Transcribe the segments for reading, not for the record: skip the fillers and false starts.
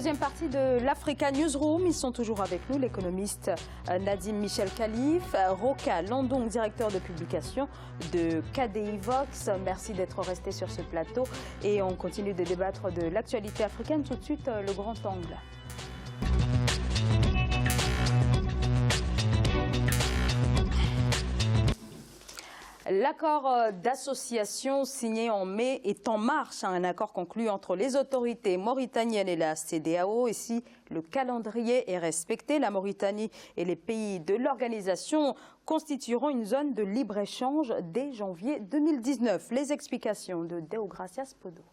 Deuxième partie de l'Africa Newsroom. Ils sont toujours avec nous, l'économiste Nadim Michel Khalif, Roka Landong, directeur de publication de KDI Vox. Merci d'être resté sur ce plateau. Et on continue de débattre de l'actualité africaine. Tout de suite, le grand angle. L'accord d'association signé en mai est en marche, un accord conclu entre les autorités mauritaniennes et la CEDEAO. Et si le calendrier est respecté, la Mauritanie et les pays de l'organisation constitueront une zone de libre-échange dès janvier 2019. Les explications de Deogracias Podo.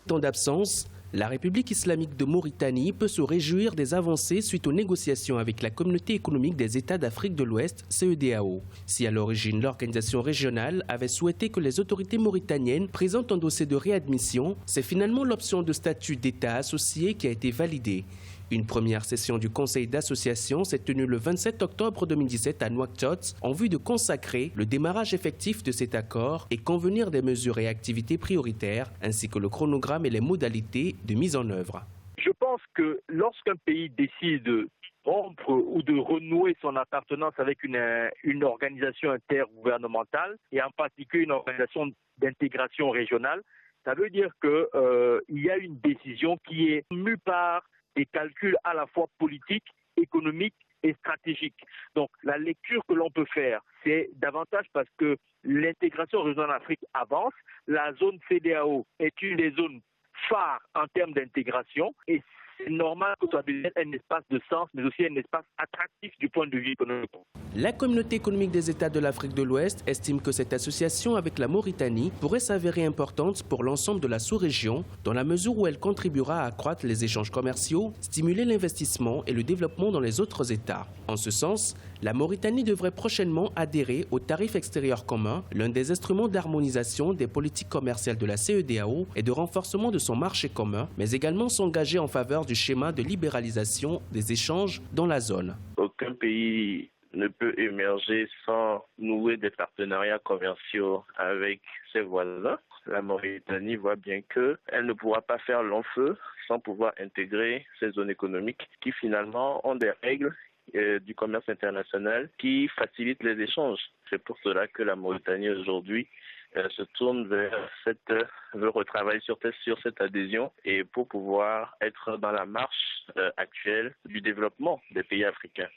Temps d'absence, la République islamique de Mauritanie peut se réjouir des avancées suite aux négociations avec la Communauté économique des États d'Afrique de l'Ouest, CEDEAO. Si à l'origine l'organisation régionale avait souhaité que les autorités mauritaniennes présentent un dossier de réadmission, c'est finalement l'option de statut d'État associé qui a été validée. Une première session du Conseil d'association s'est tenue le 27 octobre 2017 à Nouakchott en vue de consacrer le démarrage effectif de cet accord et convenir des mesures et activités prioritaires ainsi que le chronogramme et les modalités de mise en œuvre. Je pense que lorsqu'un pays décide de rompre ou de renouer son appartenance avec une organisation intergouvernementale et en particulier une organisation d'intégration régionale, ça veut dire qu'il y a une décision qui est mue par des calculs à la fois politiques, économiques et stratégiques. Donc la lecture que l'on peut faire, c'est davantage parce que l'intégration régionale en Afrique avance. La zone CEDEAO est une des zones phares en termes d'intégration et c'est normal que ce soit un espace de sens, mais aussi un espace attractif du point de vue économique. La Communauté économique des États de l'Afrique de l'Ouest estime que cette association avec la Mauritanie pourrait s'avérer importante pour l'ensemble de la sous-région, dans la mesure où elle contribuera à accroître les échanges commerciaux, stimuler l'investissement et le développement dans les autres États. En ce sens, la Mauritanie devrait prochainement adhérer au tarif extérieur commun, l'un des instruments d'harmonisation des politiques commerciales de la CEDEAO et de renforcement de son marché commun, mais également s'engager en faveur du schéma de libéralisation des échanges dans la zone. Aucun pays ne peut émerger sans nouer des partenariats commerciaux avec ses voisins. La Mauritanie voit bien qu'elle ne pourra pas faire long feu sans pouvoir intégrer ces zones économiques qui finalement ont des règles du commerce international qui facilitent les échanges. C'est pour cela que la Mauritanie aujourd'hui se tourne veut retravailler sur cette adhésion et pour pouvoir être dans la marche actuelle du développement des pays africains.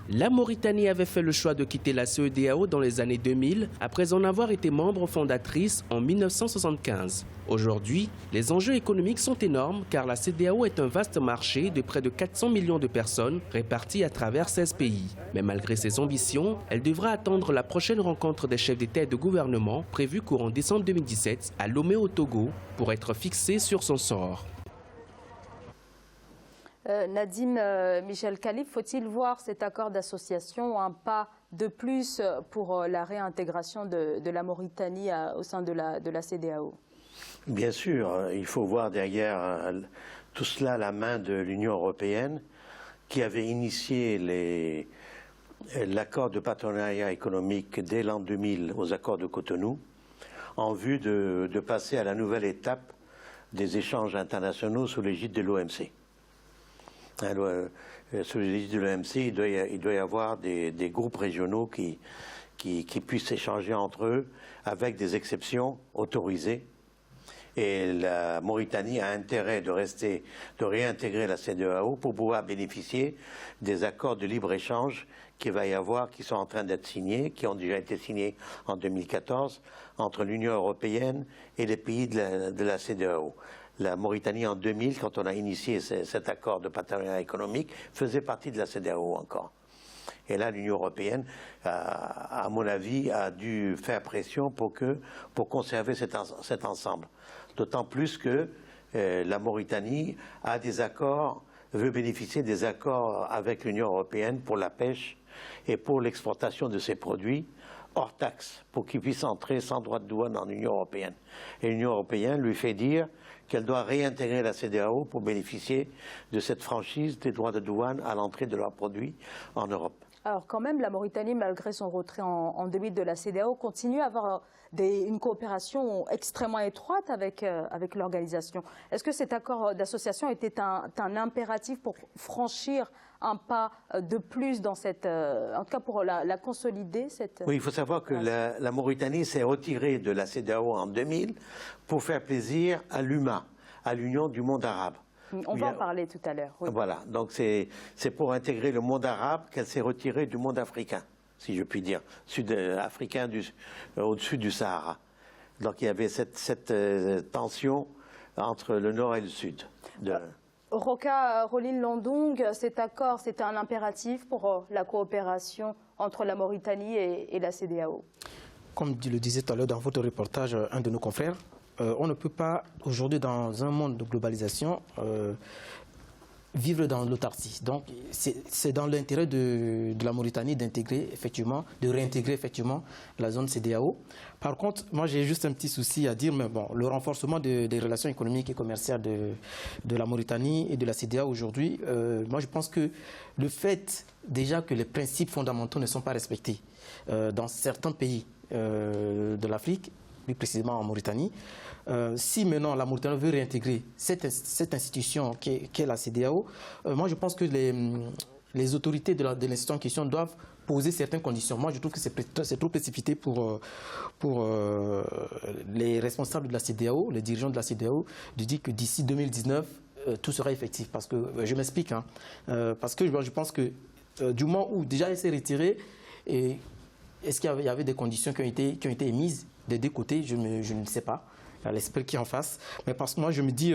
La Mauritanie avait fait le choix de quitter la CEDEAO dans les années 2000 après en avoir été membre fondatrice en 1975. Aujourd'hui, les enjeux économiques sont énormes car la CEDEAO est un vaste marché de près de 400 millions de personnes réparties à travers 16 pays. Mais malgré ses ambitions, elle devra attendre la prochaine rencontre des chefs d'État et de gouvernement prévue courant décembre 2017 à Lomé au Togo pour être fixée sur son sort. Nadim Michel Khalif, faut-il voir cet accord d'association un pas de plus pour la réintégration de la Mauritanie au sein de la CEDEAO? Bien sûr, il faut voir derrière tout cela la main de l'Union européenne qui avait initié l'accord de partenariat économique dès l'an 2000 aux accords de Cotonou en vue de passer à la nouvelle étape des échanges internationaux sous l'égide de l'OMC. Sous l'égide de l'OMC, il doit y avoir des groupes régionaux qui puissent échanger entre eux avec des exceptions autorisées. Et la Mauritanie a intérêt de réintégrer la CEDEAO pour pouvoir bénéficier des accords de libre-échange qu'il va y avoir, qui sont en train d'être signés, qui ont déjà été signés en 2014, entre l'Union européenne et les pays de la CEDEAO. La Mauritanie, en 2000, quand on a initié cet accord de partenariat économique, faisait partie de la CEDEAO encore. Et là, l'Union européenne, à mon avis, a dû faire pression pour conserver cet ensemble. D'autant plus que la Mauritanie a des accords, veut bénéficier des accords avec l'Union européenne pour la pêche et pour l'exportation de ses produits hors taxe, pour qu'ils puissent entrer sans droit de douane dans l'Union européenne. Et l'Union européenne lui fait dire qu'elle doit réintégrer la CEDEAO pour bénéficier de cette franchise des droits de douane à l'entrée de leurs produits en Europe. Alors quand même, la Mauritanie, malgré son retrait en 2000 de la CEDEAO, continue à avoir une coopération extrêmement étroite avec l'organisation. Est-ce que cet accord d'association était un impératif pour franchir un pas de plus dans cette, en tout cas pour la consolider Oui, il faut savoir que la Mauritanie s'est retirée de la CEDEAO en 2000 pour faire plaisir à l'UMA, à l'Union du monde arabe. On va en parler tout à l'heure. Oui. Voilà, donc c'est pour intégrer le monde arabe qu'elle s'est retirée du monde africain, si je puis dire, sud-africain au-dessus du Sahara. Donc il y avait cette tension entre le nord et le sud. Roka Rolin Landong, cet accord, c'était un impératif pour la coopération entre la Mauritanie et la CEDEAO. Comme le disait tout à l'heure dans votre reportage, un de nos confrères, on ne peut pas aujourd'hui dans un monde de globalisation vivre dans l'autarcie. Donc c'est dans l'intérêt de la Mauritanie d'intégrer effectivement, de réintégrer effectivement la zone CEDEAO. Par contre, moi j'ai juste un petit souci à dire, mais bon, le renforcement des relations économiques et commerciales de la Mauritanie et de la CEDEAO aujourd'hui, moi je pense que le fait déjà que les principes fondamentaux ne sont pas respectés dans certains pays de l'Afrique, plus précisément en Mauritanie, si maintenant la Mauritanie veut réintégrer cette institution qui est la CEDEAO, moi je pense que les autorités de l'institution en question doivent poser certaines conditions. Moi je trouve que c'est trop précipité pour les responsables de la CEDEAO, les dirigeants de la CEDEAO, de dire que d'ici 2019, tout sera effectif. Parce que, je m'explique, hein, parce que je pense que du moment où déjà elle s'est retirée, est-ce qu'il y avait des conditions qui ont été émises des deux côtés? Je ne sais pas. Il y a l'esprit qui est en face. Mais parce que moi, je me dis,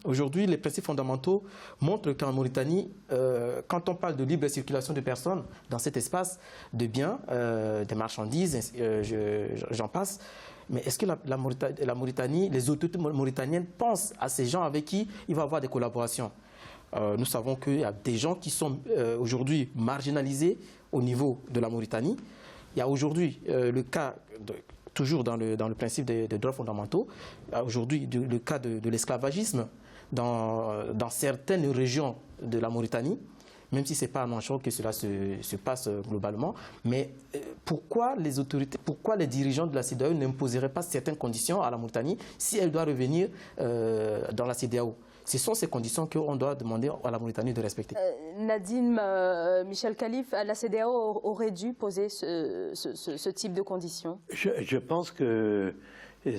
aujourd'hui, les principes fondamentaux montrent qu'en Mauritanie, quand on parle de libre circulation de personnes dans cet espace, de biens, des marchandises, j'en passe, mais est-ce que la Mauritanie, les autorités mauritaniennes pensent à ces gens avec qui il va y avoir des collaborations? Nous savons qu'il y a des gens qui sont aujourd'hui marginalisés au niveau de la Mauritanie. Il y a aujourd'hui le cas, toujours dans le principe des droits fondamentaux, aujourd'hui le cas de l'esclavagisme dans certaines régions de la Mauritanie, même si ce n'est pas à Nouakchott que cela se passe globalement. Mais pourquoi les autorités, pourquoi les dirigeants de la CEDEAO n'imposeraient pas certaines conditions à la Mauritanie si elle doit revenir dans la CEDEAO? Ce sont ces conditions qu'on doit demander à la Mauritanie de respecter. Nadine Michel Khalif, la CEDEAO aurait dû poser ce type de conditions? Je pense que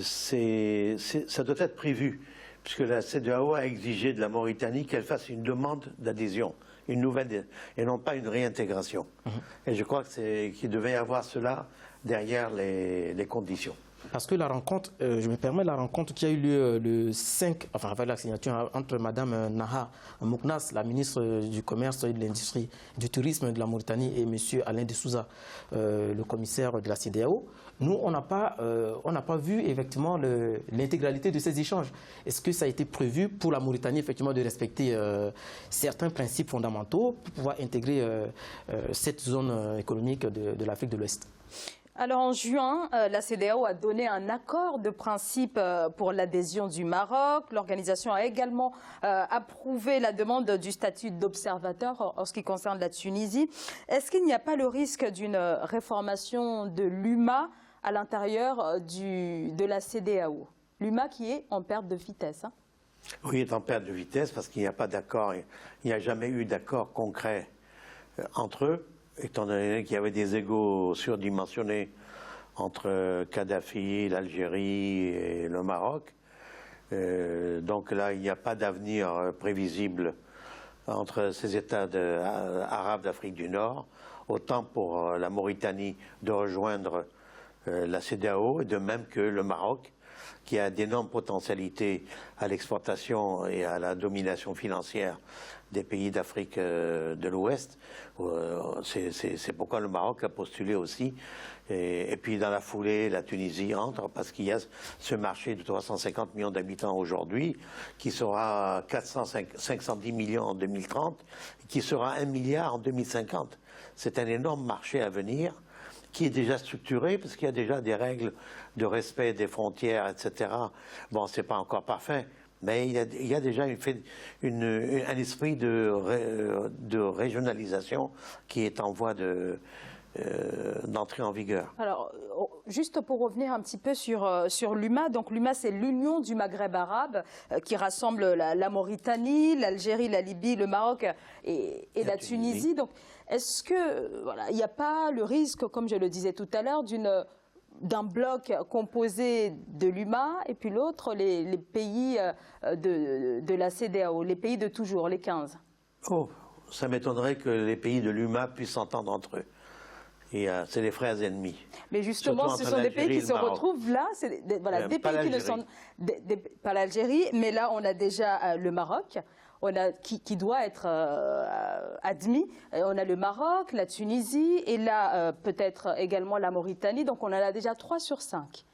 ça doit être prévu, puisque la CEDEAO a exigé de la Mauritanie qu'elle fasse une demande d'adhésion, une nouvelle, et non pas une réintégration. Et je crois qu'il devait y avoir cela derrière les conditions. Parce que la rencontre, je me permets, la rencontre qui a eu lieu le 5, enfin avec la signature entre Mme Naha Mouknas, la ministre du Commerce et de l'Industrie, du Tourisme de la Mauritanie, et M. Alain de Souza, le commissaire de la CEDEAO, nous, on n'a pas vu effectivement l'intégralité de ces échanges. Est-ce que ça a été prévu pour la Mauritanie effectivement de respecter certains principes fondamentaux pour pouvoir intégrer cette zone économique de l'Afrique de l'Ouest? Alors en juin, la CEDEAO a donné un accord de principe pour l'adhésion du Maroc. L'organisation a également approuvé la demande du statut d'observateur en ce qui concerne la Tunisie. Est-ce qu'il n'y a pas le risque d'une réformation de l'UMA à l'intérieur de la CEDEAO? L'UMA qui est en perte de vitesse, hein? Oui, est en perte de vitesse parce qu'il n'y a pas d'accord, il n'y a jamais eu d'accord concret entre eux, étant donné qu'il y avait des égos surdimensionnés entre Kadhafi, l'Algérie et le Maroc. Donc là, il n'y a pas d'avenir prévisible entre ces États arabes d'Afrique du Nord, autant pour la Mauritanie de rejoindre la CEDEAO, et de même que le Maroc, qui a d'énormes potentialités à l'exportation et à la domination financière des pays d'Afrique de l'Ouest. C'est pourquoi le Maroc a postulé aussi. Et puis dans la foulée, la Tunisie entre, parce qu'il y a ce marché de 350 millions d'habitants aujourd'hui, qui sera 510 millions en 2030, qui sera 1 milliard en 2050. C'est un énorme marché à venir, qui est déjà structuré, parce qu'il y a déjà des règles de respect des frontières, etc. Bon, c'est pas encore parfait, Mais il y a déjà un esprit de régionalisation qui est en voie d'entrée en vigueur. Alors, juste pour revenir un petit peu sur l'UMA, donc l'UMA c'est l'Union du Maghreb arabe qui rassemble la Mauritanie, l'Algérie, la Libye, le Maroc et la Tunisie. Donc, est-ce que il n'y a pas le risque, comme je le disais tout à l'heure, d'un bloc composé de l'UMA et puis l'autre, les pays de la CEDEAO, les pays de toujours, les 15? Oh, ça m'étonnerait que les pays de l'UMA puissent s'entendre entre eux. C'est les frères ennemis. Mais justement, ce sont des pays qui se retrouvent là, c'est des pays qui ne sont pas l'Algérie, mais là on a déjà le Maroc. Qui doit être admis. On a le Maroc, la Tunisie et là peut-être également la Mauritanie. Donc on en a déjà 3 sur 5.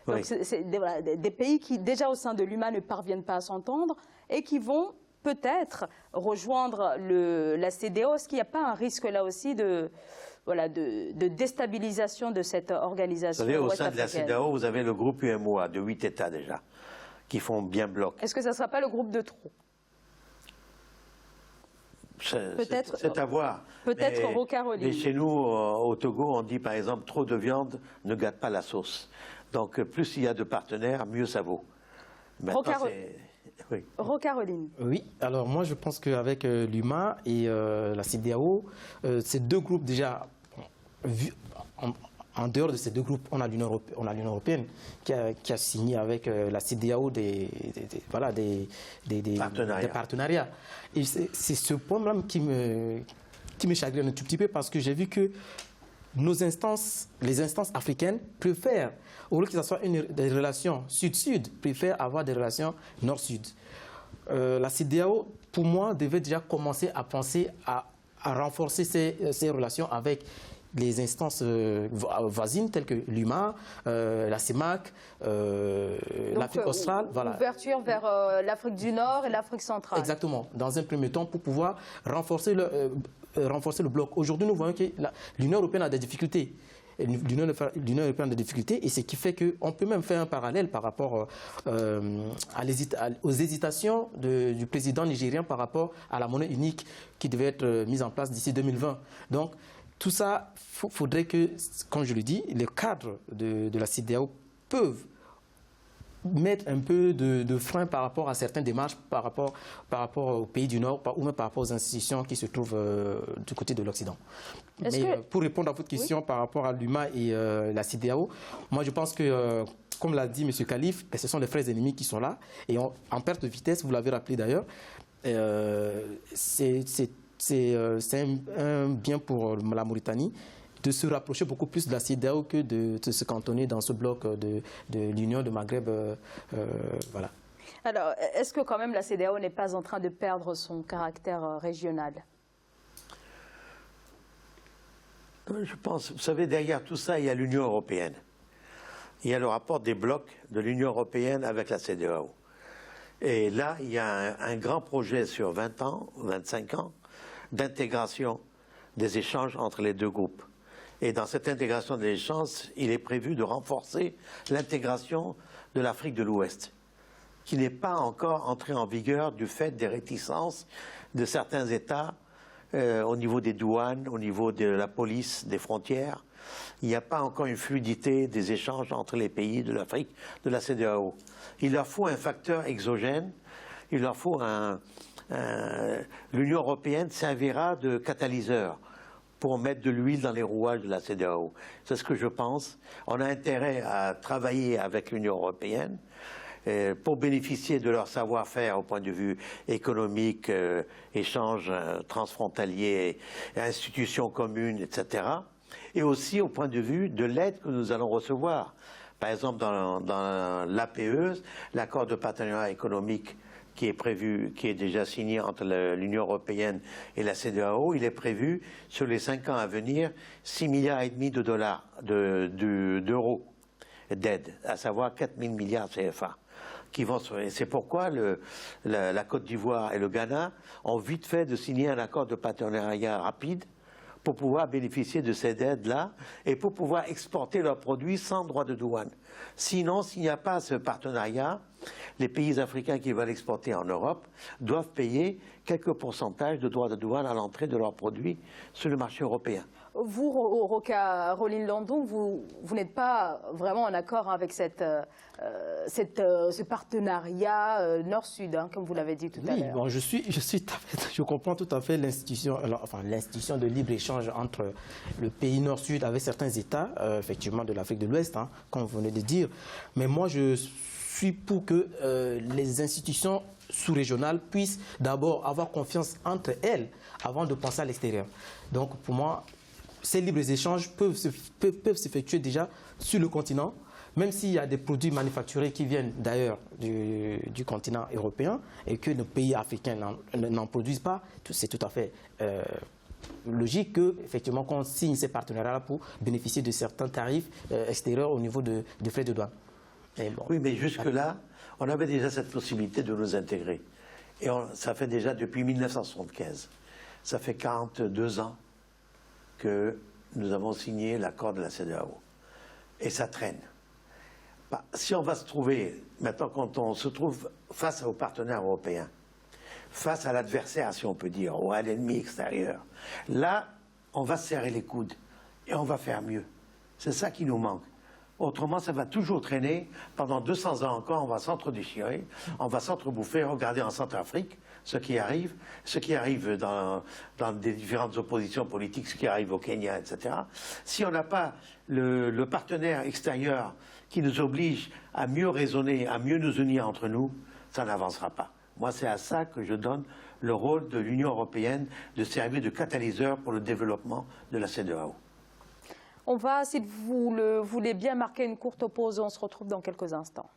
Donc oui. C'est des pays qui déjà au sein de l'UMA ne parviennent pas à s'entendre et qui vont peut-être rejoindre la CEDEAO. Est-ce qu'il n'y a pas un risque là aussi de déstabilisation de cette organisation? Vous savez, au sein de la CEDEAO, vous avez le groupe UMOA de 8 États déjà, qui font bien bloc. Est-ce que ça ne sera pas le groupe de trop? Peut-être. C'est à voir. Peut-être Rocaroline. Mais chez nous, au Togo, on dit par exemple, trop de viande ne gâte pas la sauce. Donc plus il y a de partenaires, mieux ça vaut. Oui. Rocaroline. Oui, alors moi je pense qu'avec l'UMA et la CEDEAO, ces deux groupes déjà, en dehors de ces deux groupes, on a l'Union européenne qui a signé avec la CEDEAO des partenariats. Et c'est ce point-là qui me chagrine un tout petit peu parce que j'ai vu que les instances africaines préfèrent, au lieu que ce soit des relations sud-sud, préfèrent avoir des relations nord-sud. La CEDEAO, pour moi, devait déjà commencer à penser à renforcer ces relations avec les instances voisines telles que l'UMA, la CEMAC, l'Afrique australe. Voilà. Ouverture vers l'Afrique du Nord et l'Afrique centrale. Exactement. Dans un premier temps, pour pouvoir renforcer le bloc. Aujourd'hui, nous voyons que l'Union européenne a des difficultés. L'Union européenne a des difficultés et ce qui fait qu'on peut même faire un parallèle par rapport aux hésitations du président nigérien par rapport à la monnaie unique qui devait être mise en place d'ici 2020. Donc, tout ça, faudrait que, comme je le dis, les cadres de la CEDEAO peuvent mettre un peu de frein par rapport à certaines démarches, par rapport aux pays du Nord ou même par rapport aux institutions qui se trouvent du côté de l'Occident. Mais pour répondre à votre question par rapport à l'UMA et la CEDEAO, moi je pense que, comme l'a dit M. Khalif, ce sont les frères ennemis qui sont là et en perte de vitesse, vous l'avez rappelé d'ailleurs, c'est un bien pour la Mauritanie de se rapprocher beaucoup plus de la CEDEAO que de se cantonner dans ce bloc de l'Union de Maghreb. Voilà. Alors, est-ce que quand même la CEDEAO n'est pas en train de perdre son caractère régional? Je pense, vous savez, derrière tout ça, il y a l'Union européenne. Il y a le rapport des blocs de l'Union européenne avec la CEDEAO. Et là, il y a un grand projet sur 20 ans, 25 ans, d'intégration des échanges entre les deux groupes. Et dans cette intégration des échanges, il est prévu de renforcer l'intégration de l'Afrique de l'Ouest, qui n'est pas encore entrée en vigueur du fait des réticences de certains États au niveau des douanes, au niveau de la police, des frontières. Il n'y a pas encore une fluidité des échanges entre les pays de l'Afrique, de la CEDEAO. Il leur faut un facteur exogène, il leur faut l'Union européenne servira de catalyseur pour mettre de l'huile dans les rouages de la CEDEAO. C'est ce que je pense. On a intérêt à travailler avec l'Union européenne pour bénéficier de leur savoir-faire au point de vue économique, échanges transfrontaliers, institutions communes, etc. Et aussi au point de vue de l'aide que nous allons recevoir. Par exemple, dans l'APE, l'accord de partenariat économique qui est prévu, qui est déjà signé entre l'Union européenne et la CEDEAO, il est prévu sur les 5 ans à venir 6,5 milliards d'euros d'aide, à savoir 4 000 milliards CFA. C'est pourquoi la Côte d'Ivoire et le Ghana ont vite fait de signer un accord de partenariat rapide pour pouvoir bénéficier de ces aides-là et pour pouvoir exporter leurs produits sans droit de douane. Sinon, s'il n'y a pas ce partenariat, les pays africains qui veulent exporter en Europe doivent payer quelques pourcentages de droits de douane à l'entrée de leurs produits sur le marché européen. Vous, Roca Roline Landon, vous n'êtes pas vraiment en accord avec ce partenariat Nord-Sud, hein, comme vous l'avez dit tout à l'heure. Bon, je comprends tout à fait l'institution de libre-échange entre le pays Nord-Sud avec certains États, effectivement de l'Afrique de l'Ouest, hein, comme vous venez de dire. Mais moi, je suis pour que les institutions sous-régionales puissent d'abord avoir confiance entre elles avant de penser à l'extérieur. Donc, pour moi, ces libres-échanges peuvent s'effectuer déjà sur le continent, même s'il y a des produits manufacturés qui viennent d'ailleurs du continent européen et que nos pays africains n'en produisent pas. C'est tout à fait logique qu'effectivement qu'on signe ces partenariats pour bénéficier de certains tarifs extérieurs au niveau des frais de douane. Bon. Oui, mais jusque-là, on avait déjà cette possibilité de nous intégrer. Et ça fait déjà depuis 1975. Ça fait 42 ans que nous avons signé l'accord de la CEDEAO. Et ça traîne. Si on va se trouver, maintenant quand on se trouve face aux partenaires européens, face à l'adversaire, si on peut dire, ou à l'ennemi extérieur, là, on va se serrer les coudes et on va faire mieux. C'est ça qui nous manque. Autrement, ça va toujours traîner. Pendant 200 ans encore, on va s'entre-déchirer, on va s'entre-bouffer. Regardez en Centrafrique ce qui arrive dans des différentes oppositions politiques, ce qui arrive au Kenya, etc. Si on n'a pas le partenaire extérieur qui nous oblige à mieux raisonner, à mieux nous unir entre nous, ça n'avancera pas. Moi, c'est à ça que je donne le rôle de l'Union européenne de servir de catalyseur pour le développement de la CEDEAO. On va, si vous le voulez bien, marquer une courte pause. On se retrouve dans quelques instants.